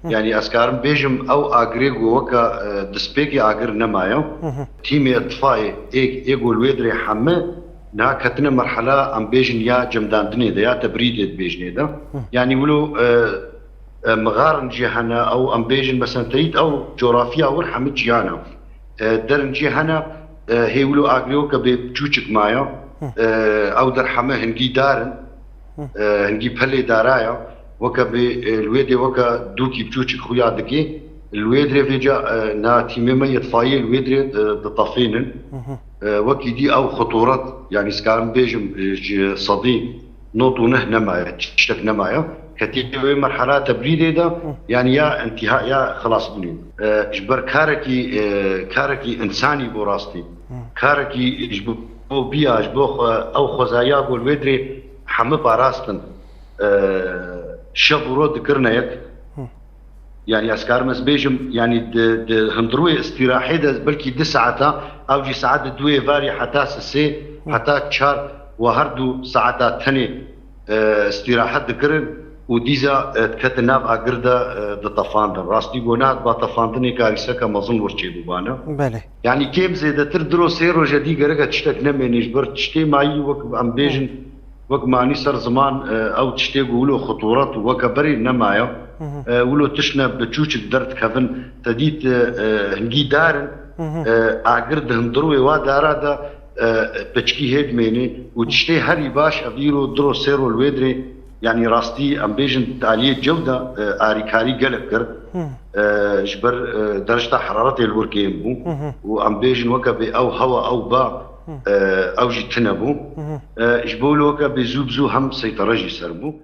يعني اسكارم بيجم او اغريغو وكا دسبيكي اغر نمايو تيمي اطفائي ايغو الويدري حمه نا كتنا مرحله ام بيجن يا جمدان دني يا تبريد بيجني ده يعني ولو مغارن جهنا او ام بيجن مثلا تريد او جغرافيا او حمد جيانا درن جهنا هي ولو اغريو كبيتشوچك مايا او در حمه هنجي دارن هنجي بهلي دارايا وكا بالويدي وكا دوكي بجوتشك خويا دكي الويدري فيجا نا تيميما يطفاي الويدري دطافين وكي دي او خطورات يعني سكان بيجم صديق نوتو نه نمايا تشتك نمايا كتير مرحلة تبريد ده يعني يا انتهاء يا خلاص بني اجبر كاركي انساني براستي كاركي اجبو بيا اجبو او خزايا بالويدري حمى باراستن شبورو ذكرنا يك يعني اسكار مس بيجم يعني هندروي استراحه بلكي 9 ساعات او جي ساعات دوي فاري حتى سي حتى تشار وهردو ساعات ثاني استراحه ذكرن وديزا تكتناب اگردا د طفاند راستي گونات با طفاندني كاريسا كمظن ورچي دوبانا بله يعني كيف زيد تر درو سيرو جدي گرگا تشتك نمنيش بر تشتي ماي وك ام بيجن وك ماني سر زمان او تشتي قولوا خطورات وكبري نمايا ولو تشنا بتشوش الدرد كفن تديت هنجي دارن اگرد هندروي وا دارا دا بچكي هيد ميني وتشتي هري باش افيرو درو سيرو الويدري يعني راستي ام بيجن تعليه جوده اريكاري قلب كر جبر درجه حراره الوركيم وام بيجن وكا او هوا او با او جي تنبو جبولو وكا بزوبزو هم سيطرجي سربو